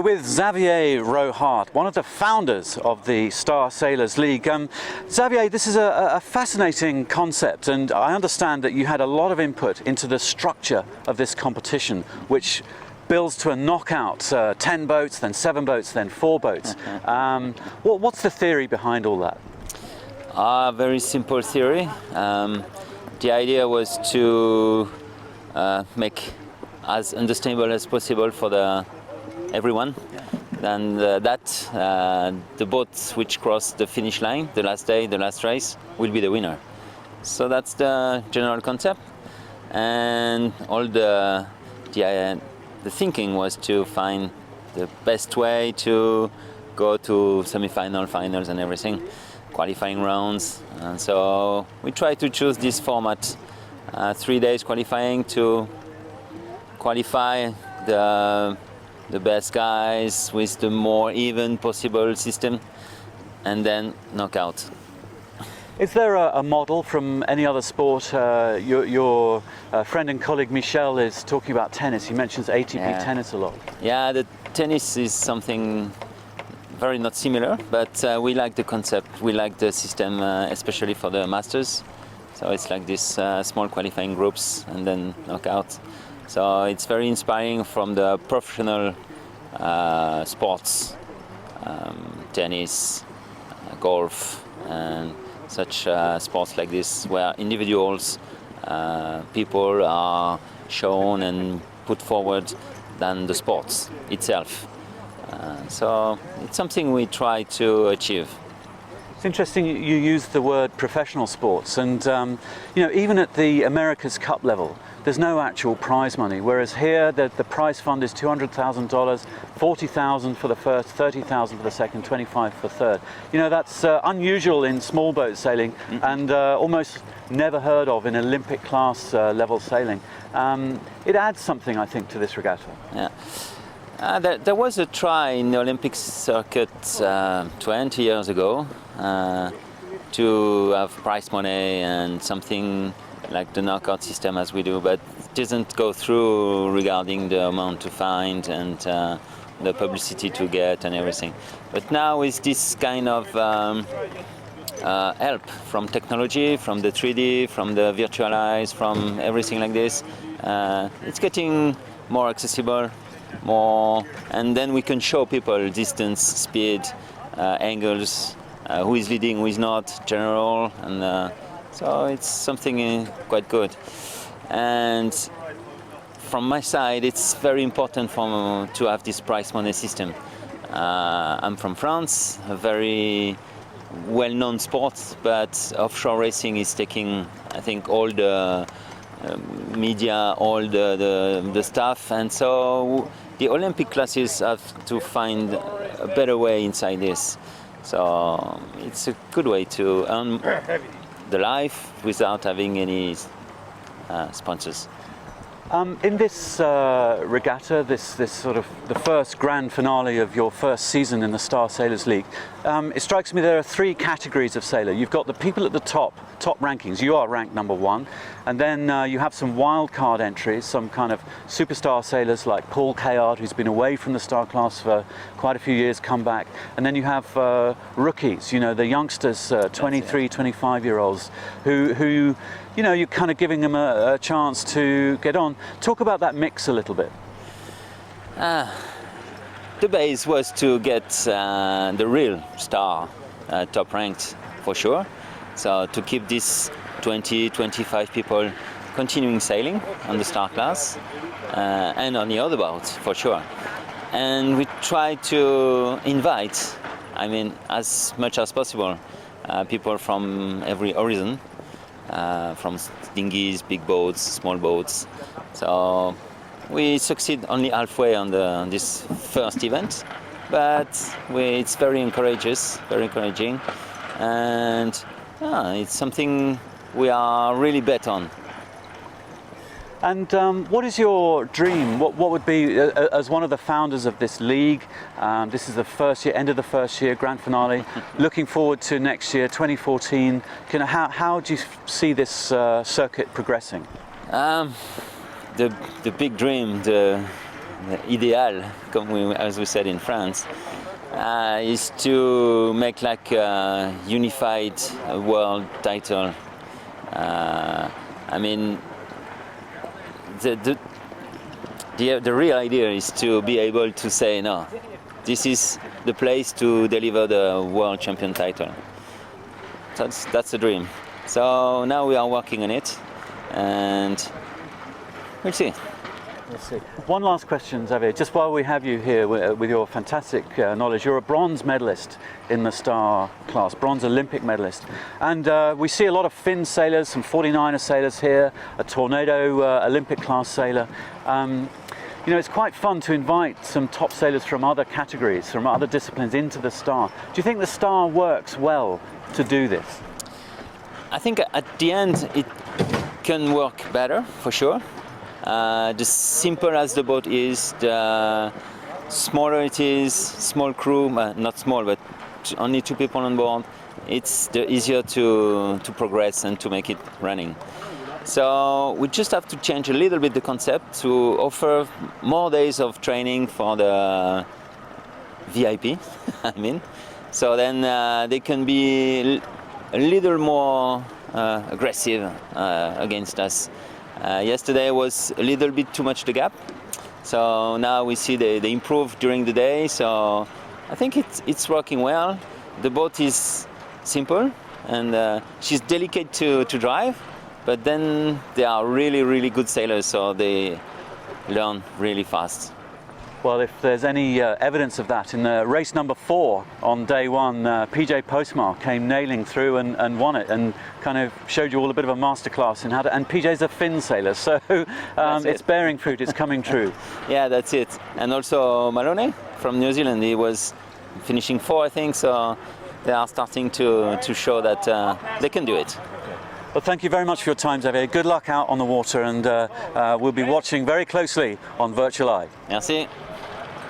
with Xavier Rohart, one of the founders of the Star Sailors League. Xavier, this is a fascinating concept, and I understand that you had a lot of input into the structure of this competition, which builds to a knockout, 10 boats, then 7 boats, then 4 boats. What's the theory behind all that? Very simple theory. The idea was to make as understandable as possible for everyone. And the boats which cross the finish line, the last day, the last race, will be the winner. So that's the general concept. And all the thinking was to find the best way to go to semi-final, finals and everything, qualifying rounds. And so we try to choose this format, 3 days qualifying to qualify the best guys with the more even possible system, and then knockout. Is there a model from any other sport? Your friend and colleague Michel is talking about tennis. He mentions ATP tennis a lot. Yeah, the tennis is something very not similar, but we like the concept. We like the system, especially for the masters. So it's like this small qualifying groups and then knockout. So it's very inspiring from the professional sports, tennis, golf, and such sports like this, where individuals, people are shown and put forward than the sports itself. So it's something we try to achieve. It's interesting you use the word professional sports, and even at the America's Cup level, there's no actual prize money, whereas here the prize fund is $200,000, $40,000 for the first, $30,000 for the second, $25,000 for the third. That's unusual in small boat sailing and almost never heard of in Olympic class level sailing. It adds something, I think, to this regatta. Yeah. There was a try in the Olympic circuit 20 years ago to have prize money and something like the knockout system as we do, but it doesn't go through regarding the amount to find and the publicity to get and everything. But now with this kind of help from technology, from the 3D, from the virtualize, from everything like this, it's getting more accessible, and then we can show people distance, speed, angles, who is leading, who is not, general, and so it's something quite good. And from my side, it's very important to have this prize money system. I'm from France, a very well-known sport, but offshore racing is taking, I think, all the media, all the stuff, and so the Olympic classes have to find a better way inside this. So it's a good way to earn the life without having any sponsors. In this regatta, this sort of the first grand finale of your first season in the Star Sailors League, it strikes me there are 3 categories of sailor. You've got the people at the top rankings. You are ranked number 1, and then you have some wild card entries, some kind of superstar sailors like Paul Kayard, who's been away from the Star class for quite a few years, come back, and then you have rookies, the youngsters, 23, 25-year-olds, who you're kind of giving them a chance to get on. Talk about that mix a little bit. The base was to get the real star top ranked for sure. So to keep these 20, 25 people continuing sailing on the Star class and on the other boats for sure. And we try to invite, as much as possible, people from every horizon. From dinghies, big boats, small boats. So we succeed only halfway on this first event, but it's very encouraging, and it's something we are really bet on. And what is your dream? What would be, as one of the founders of this league, this is the first year, end of the first year, grand finale, looking forward to next year, 2014, how do you see this circuit progressing? The big dream, the ideal, as we said in France, is to make like a unified world title. I mean, the real idea is to be able to say, no, this is the place to deliver the world champion title. That's the dream. So now we are working on it, and we'll see. Let's see. One last question, Xavier, just while we have you here with your fantastic knowledge. You're a bronze medalist in the star class, bronze Olympic medalist. And we see a lot of Finn sailors, some 49er sailors here, a Tornado Olympic class sailor. You know, it's quite fun to invite some top sailors from other categories, from other disciplines into the star. Do you think the star works well to do this? I think at the end it can work better, for sure. The simpler as the boat is, the smaller it is, small crew, not small, but only 2 people on board, it's the easier to progress and to make it running. So we just have to change a little bit the concept to offer more days of training for the VIP, I mean. So then they can be a little more aggressive against us. Yesterday was a little bit too much the gap, so now we see they improve during the day. So I think it's working well. The boat is simple and she's delicate to drive, but then they are really good sailors, so they learn really fast. Well, if there's any evidence of that, in race number 4 on day 1, PJ Postma came nailing through and won it, and kind of showed you all a bit of a masterclass in how to. And PJ's a Finn sailor, so it's bearing fruit. It's coming true. Yeah, that's it. And also Maloney from New Zealand, he was finishing 4, I think. So they are starting to show that they can do it. Well, thank you very much for your time, Xavier. Good luck out on the water, and we'll be watching very closely on Virtual Eye. Merci.